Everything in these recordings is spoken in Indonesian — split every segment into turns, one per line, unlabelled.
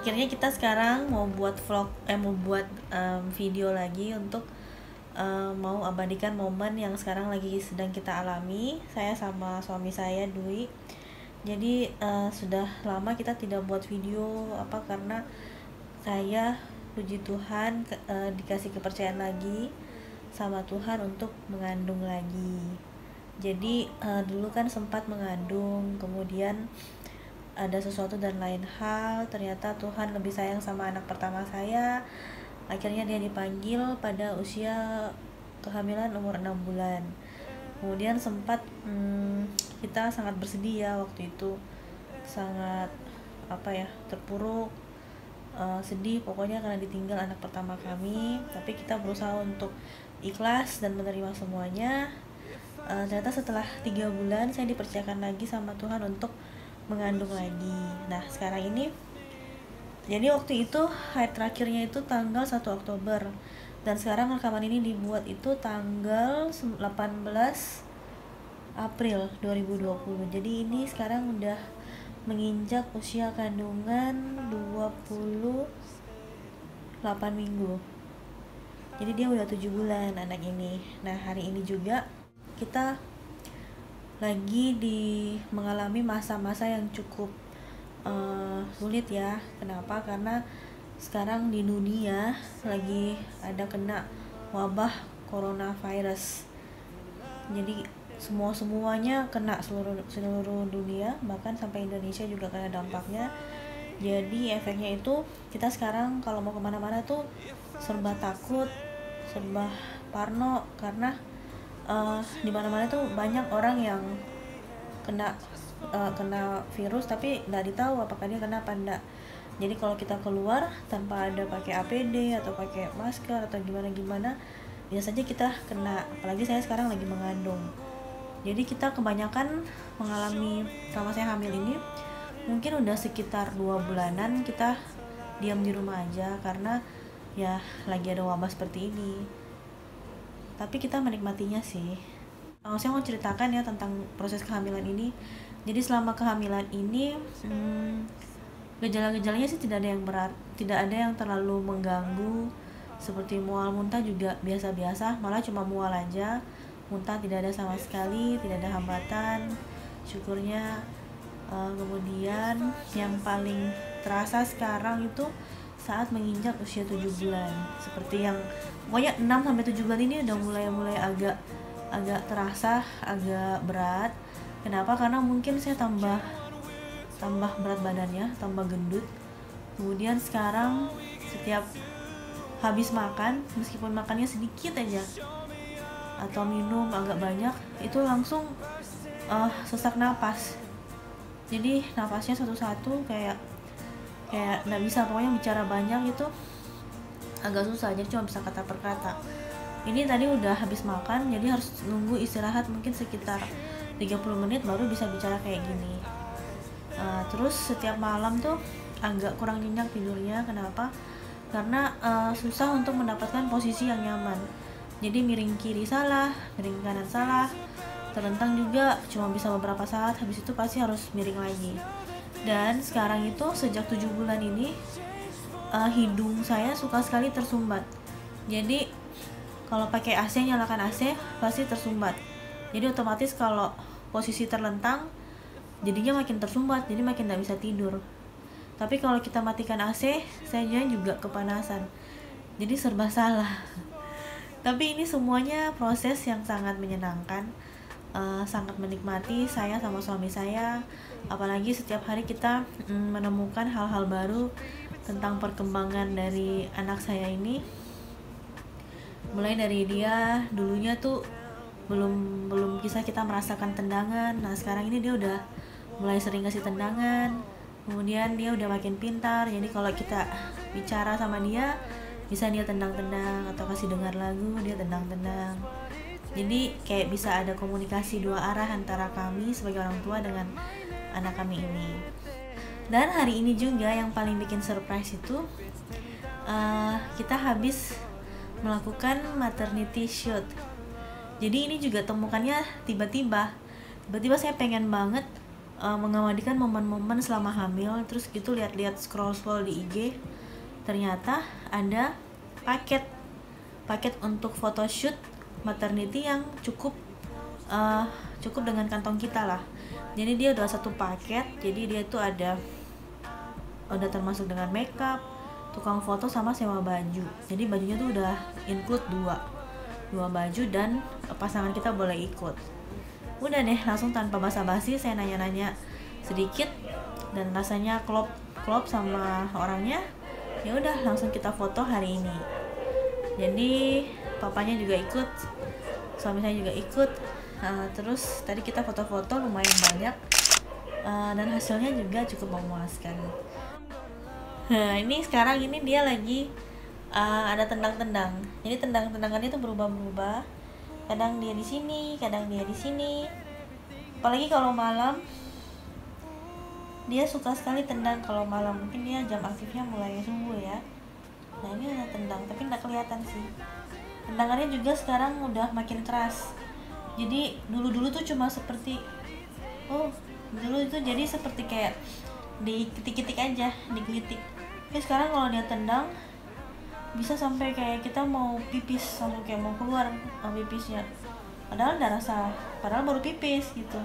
Akhirnya kita sekarang mau buat vlog, mau buat video lagi untuk mau abadikan momen yang sekarang lagi sedang kita alami, saya sama suami saya Dwi. Jadi sudah lama kita tidak buat video karena saya puji Tuhan dikasih kepercayaan lagi sama Tuhan untuk mengandung lagi. Jadi dulu kan sempat mengandung, kemudian ada sesuatu dan lain hal, ternyata Tuhan lebih sayang sama anak pertama saya. Akhirnya dia dipanggil pada usia kehamilan umur 6 bulan. Kemudian sempat kita sangat bersedih ya waktu itu, sangat terpuruk, sedih pokoknya karena ditinggal anak pertama kami. Tapi kita berusaha untuk ikhlas dan menerima semuanya. Ternyata setelah 3 bulan saya dipercayakan lagi sama Tuhan untuk mengandung lagi. Nah sekarang ini, jadi waktu itu hari terakhirnya itu tanggal 1 Oktober, dan sekarang rekaman ini dibuat itu tanggal 18 April 2020. Jadi ini sekarang udah menginjak usia kandungan 28 minggu. Jadi dia udah 7 bulan anak ini. Nah hari ini juga kita lagi mengalami masa-masa yang cukup sulit ya. Kenapa? Karena sekarang di dunia lagi ada kena wabah coronavirus. Jadi semuanya kena, seluruh dunia, bahkan sampai Indonesia juga kena dampaknya. Jadi efeknya itu kita sekarang kalau mau kemana-mana tuh serba takut, serba parno, karena di mana-mana tuh banyak orang yang kena virus tapi nggak ditahu apakah dia kena apa enggak. Jadi kalau kita keluar tanpa ada pakai APD atau pakai masker atau gimana biasanya kita kena. Apalagi saya sekarang lagi mengandung, jadi kita kebanyakan mengalami, selama saya hamil ini mungkin udah sekitar 2 bulanan kita diam di rumah aja karena ya lagi ada wabah seperti ini. Tapi kita menikmatinya sih. Saya mau ceritakan ya tentang proses kehamilan ini. Jadi selama kehamilan ini gejala-gejalanya sih tidak ada yang berat, tidak ada yang terlalu mengganggu. Seperti mual muntah juga biasa-biasa, malah cuma mual aja, muntah tidak ada sama sekali, tidak ada hambatan, syukurnya. Kemudian yang paling terasa sekarang itu saat menginjak usia 7 bulan. Seperti yang pokoknya 6-7 bulan ini udah mulai agak terasa agak berat. Kenapa? Karena mungkin saya tambah berat badannya, tambah gendut. Kemudian sekarang setiap habis makan, meskipun makannya sedikit aja atau minum agak banyak, itu langsung sesak napas. Jadi napasnya satu-satu kayak nggak bisa, pokoknya bicara banyak itu agak susah, jadi cuma bisa kata per kata. Ini tadi udah habis makan, jadi harus nunggu istirahat mungkin sekitar 30 menit baru bisa bicara kayak gini. Terus setiap malam tuh agak kurang nyenyak tidurnya. Kenapa? Karena susah untuk mendapatkan posisi yang nyaman. Jadi miring kiri salah, miring kanan salah, terlentang juga cuma bisa beberapa saat, habis itu pasti harus miring lagi. Dan sekarang itu sejak 7 bulan ini hidung saya suka sekali tersumbat. Jadi kalau pakai AC, nyalakan AC pasti tersumbat. Jadi otomatis kalau posisi terlentang jadinya makin tersumbat, jadi makin gak bisa tidur. Tapi kalau kita matikan AC, saya juga kepanasan. Jadi serba salah. Tapi ini semuanya proses yang sangat menyenangkan, sangat menikmati saya sama suami saya. Apalagi setiap hari kita menemukan hal-hal baru tentang perkembangan dari anak saya ini. Mulai dari dia dulunya tuh belum kisah kita merasakan tendangan. Nah sekarang ini dia udah mulai sering kasih tendangan. Kemudian dia udah makin pintar, jadi kalau kita bicara sama dia bisa dia tendang-tendang, atau kasih dengar lagu dia tendang-tendang. Jadi kayak bisa ada komunikasi dua arah antara kami sebagai orang tua dengan anak kami ini. Dan hari ini juga yang paling bikin surprise itu kita habis melakukan maternity shoot. Jadi ini juga temukannya tiba-tiba saya pengen banget mengabadikan momen-momen selama hamil. Terus gitu lihat-lihat scroll di IG, ternyata ada paket untuk photoshoot maternity yang cukup dengan kantong kita lah. Jadi dia udah satu paket, jadi dia tuh udah termasuk dengan makeup, tukang foto, sama sewa baju. Jadi bajunya tuh udah include dua baju, dan pasangan kita boleh ikut. Udah deh, langsung tanpa basa-basi saya nanya-nanya sedikit, dan rasanya klop sama orangnya. Ya udah, langsung kita foto hari ini. Jadi papanya juga ikut, suami saya juga ikut. Terus tadi kita foto-foto lumayan banyak, dan hasilnya juga cukup memuaskan. Ini sekarang dia lagi ada tendang-tendang. Jadi tendang-tendangannya itu berubah-ubah. Kadang dia di sini, kadang dia di sini. Apalagi kalau malam, dia suka sekali tendang kalau malam. Mungkin dia jam aktifnya mulai subuh ya. Nah ini ada tendang, tapi nggak kelihatan sih. Tendangannya juga sekarang udah makin keras. Jadi dulu tuh cuma seperti dulu itu jadi seperti kayak diketik-ketik aja, digelitik. Tapi sekarang kalau dia tendang bisa sampai kayak kita mau pipis, langsung kayak mau keluar pipisnya. Padahal udah rasa, padahal baru pipis gitu.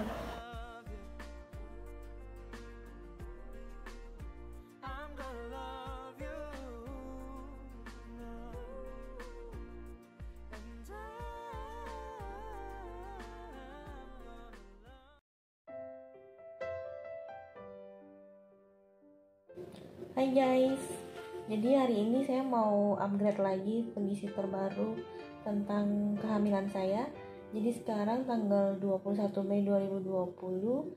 Hai guys, jadi hari ini saya mau upgrade lagi kondisi terbaru tentang kehamilan saya. Jadi sekarang tanggal 21 Mei 2020,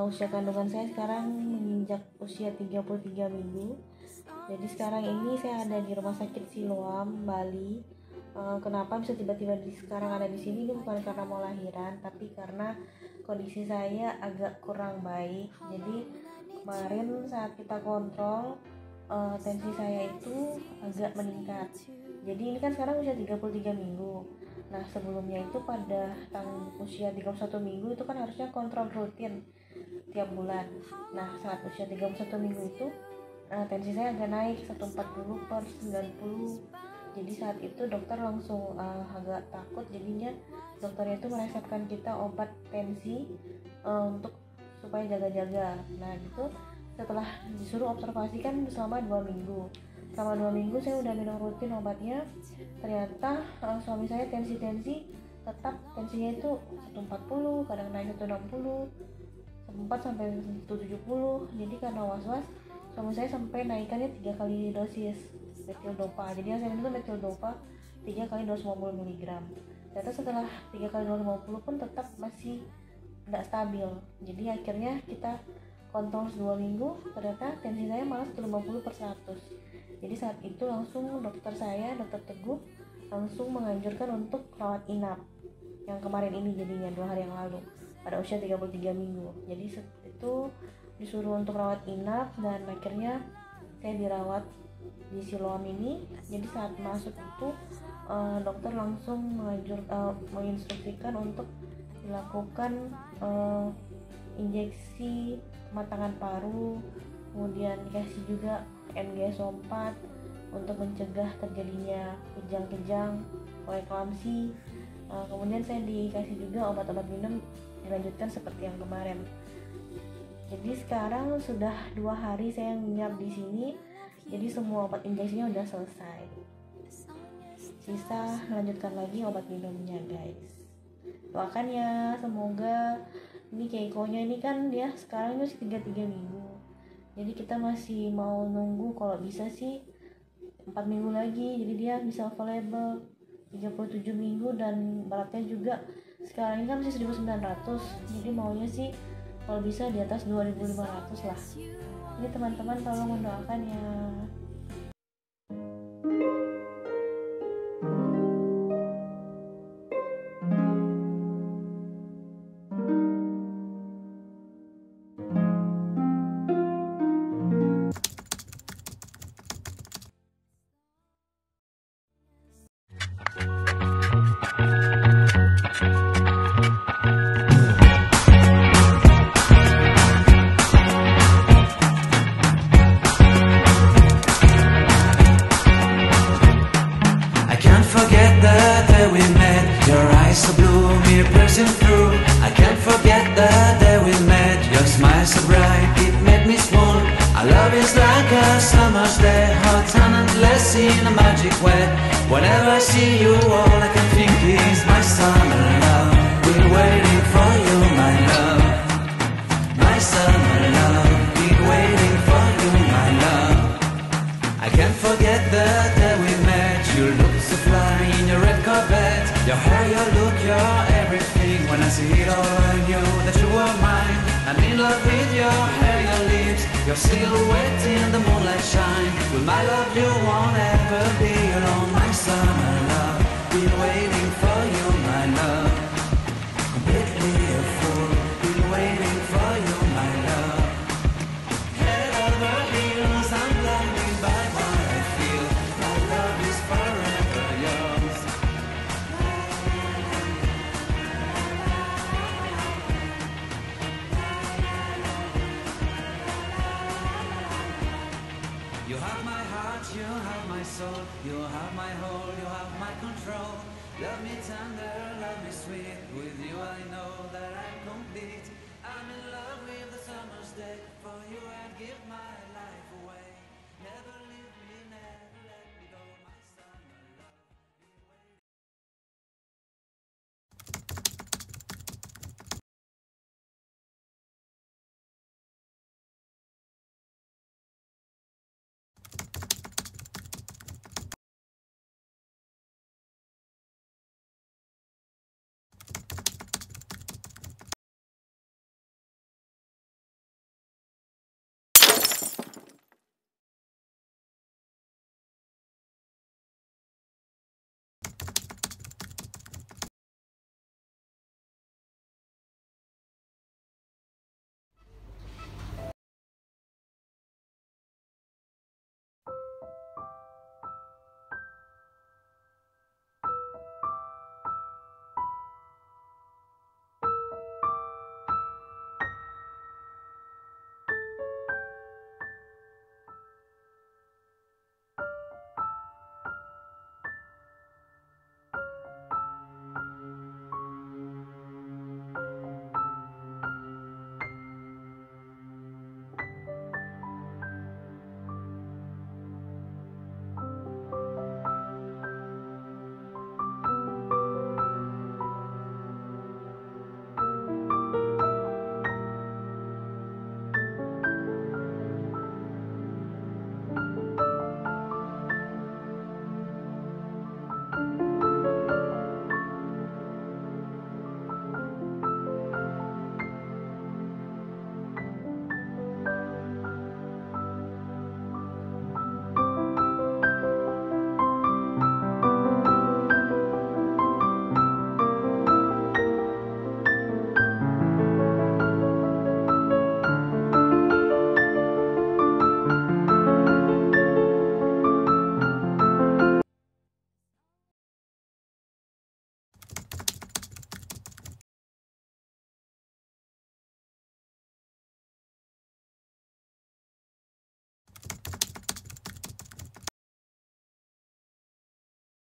usia kandungan saya sekarang menginjak usia 33 minggu. Jadi sekarang ini saya ada di Rumah Sakit Siloam, Bali. Kenapa bisa tiba-tiba sekarang ada di sini? Ini bukan karena mau lahiran, tapi karena kondisi saya agak kurang baik. Jadi kemarin saat kita kontrol, tensi saya itu agak meningkat. Jadi ini kan sekarang usia 33 minggu. Nah sebelumnya itu pada usia 31 minggu itu kan harusnya kontrol rutin tiap bulan. Nah saat usia 31 minggu itu tensi saya agak naik 140/90. Jadi saat itu dokter langsung agak takut, jadinya dokternya itu meresepkan kita obat tensi untuk supaya jaga-jaga. Nah gitu, setelah disuruh observasi kan selama 2 minggu. Selama 2 minggu saya udah minum rutin obatnya. Ternyata suami saya tensinya itu 140, kadang naik 160, sempat sampai 170. Jadi karena was-was, suami saya sampai naikannya 3 kali dosis metildopa. Jadi yang saya minum itu metildopa 3 kali 250 mg. Ternyata setelah 3 kali 250 pun tetap masih tidak stabil. Jadi akhirnya kita kontrol 2 minggu, ternyata tensi saya malah 150/100. Jadi saat itu langsung dokter Teguh langsung menganjurkan untuk rawat inap. Yang kemarin ini jadinya 2 hari yang lalu pada usia 33 minggu. Jadi itu disuruh untuk rawat inap, dan akhirnya saya dirawat di Siloam ini. Jadi saat masuk itu dokter langsung menginstruksikan untuk dilakukan injeksi kematangan paru, kemudian dikasih juga NG-4 untuk mencegah terjadinya kejang-kejang, preeklamsi. Kemudian saya dikasih juga obat-obat minum dilanjutkan seperti yang kemarin. Jadi sekarang sudah 2 hari saya nginap di sini. Jadi semua obat injeksinya udah selesai. Sisa melanjutkan lagi obat minumnya guys. Doakan ya, semoga ini Keiko-nya ini kan dia sekarang itu 33 minggu. Jadi kita masih mau nunggu, kalau bisa sih 4 minggu lagi. Jadi dia bisa available 37 minggu, dan beratnya juga sekarang ini kan masih 1900. Jadi maunya sih kalau bisa di atas 2500 lah. Jadi teman-teman tolong mendoakan ya.
I can't forget the day we met. Your smile so bright, it made me swoon. Our love is like a summer's day, hot and endless in a magic way. Whenever I see you, all I can think is my summer love. Been waiting for you, my love. My summer love. Been waiting for you, my love. I can't forget the day we met. You looked so fly in your red carpet. Your hair, your look, your everything. When I see it all, I knew that you were mine. I'm in love with your hair, your lips, your silhouette in the moonlight shine. With my love, you won't ever be alone. My summer love, been waiting for you, my love. Completely a fool, been waiting for you, my love. Head over heels, I'm blinded by what I feel. My love is forever yours. You have my heart, you have my soul, you have my whole, you have my control. Love me tender, love me sweet. With you I know that I'm complete. I'm in love with the summer's day. For you I'd give my life away. Never leave me, never let me go. My summer love.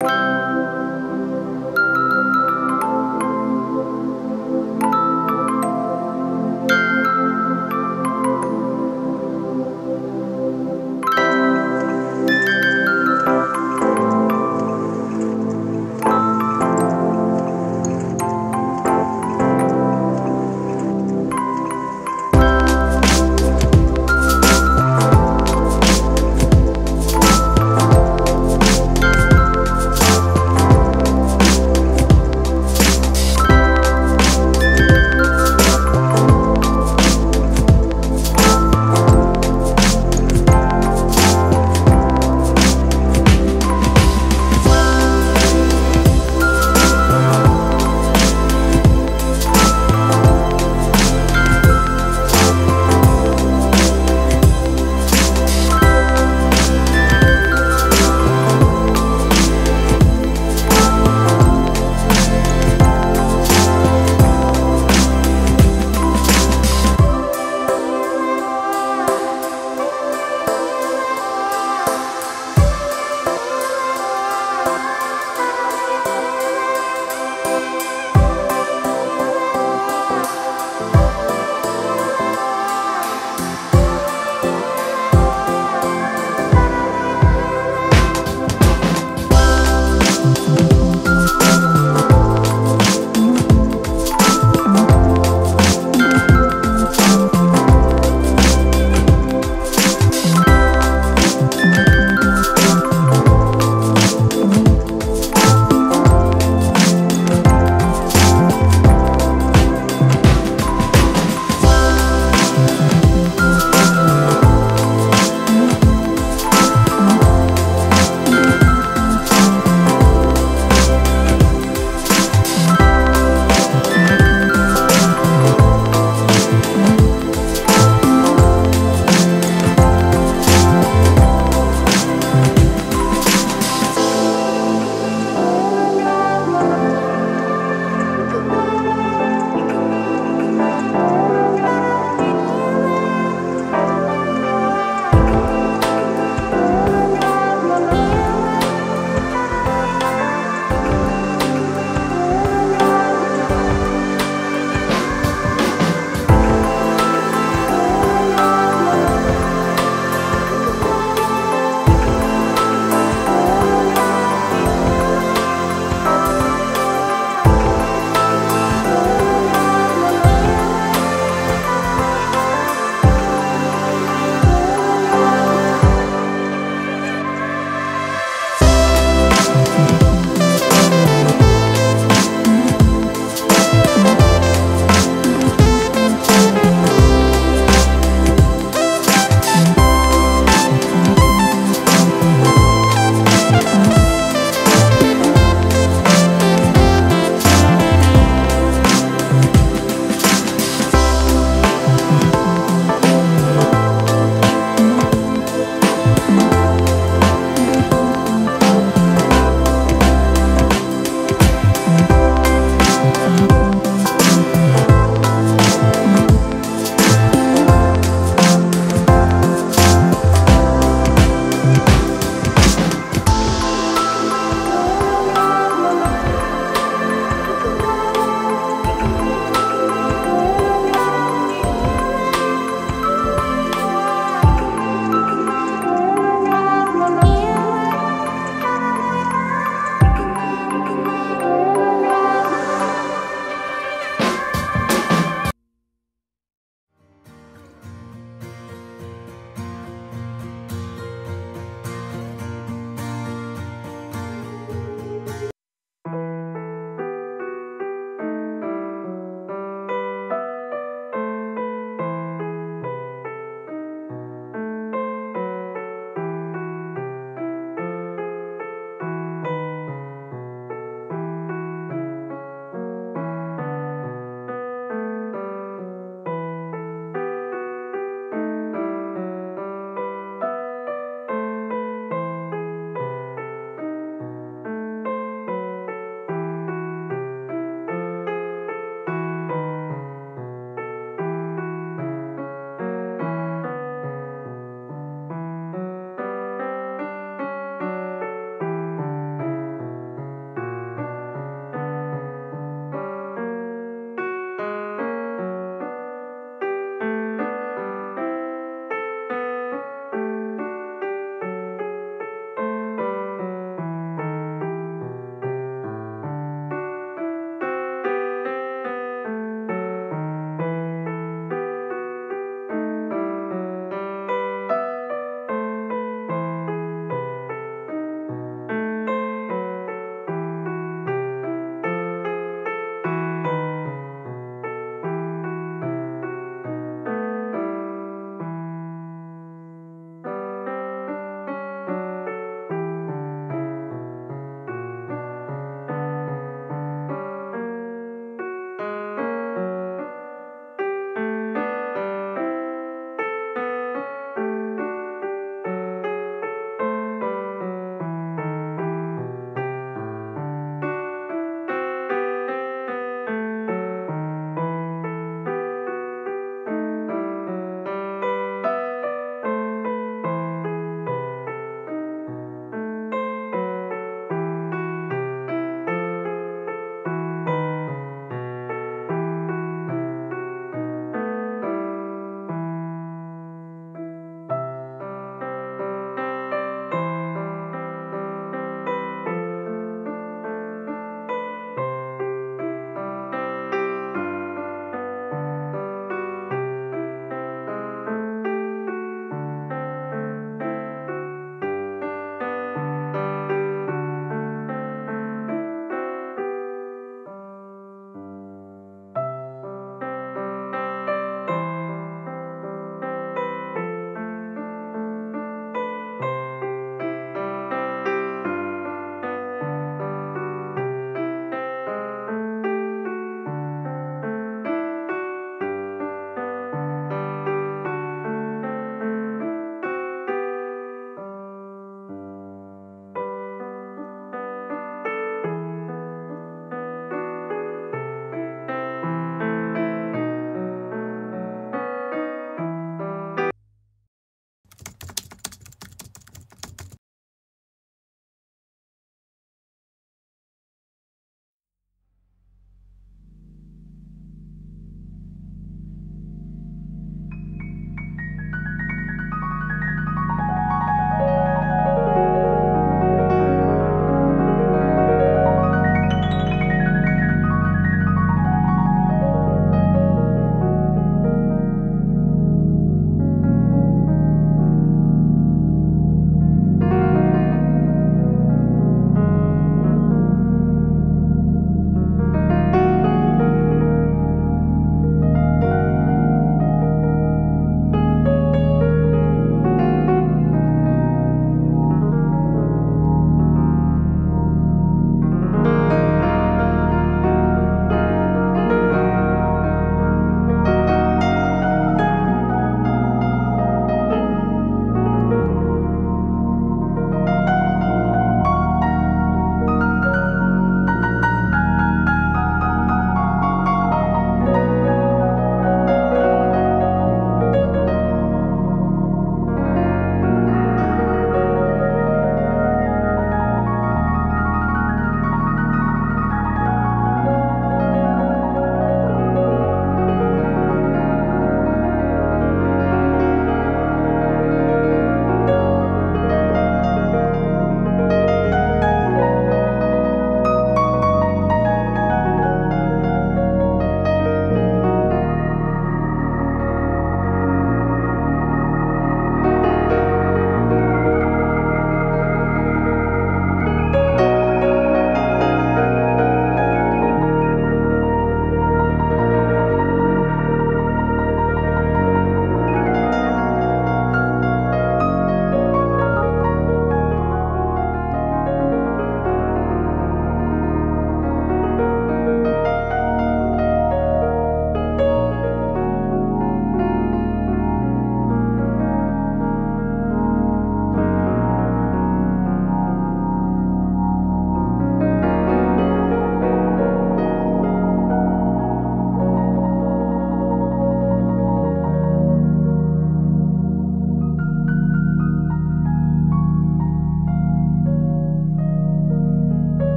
You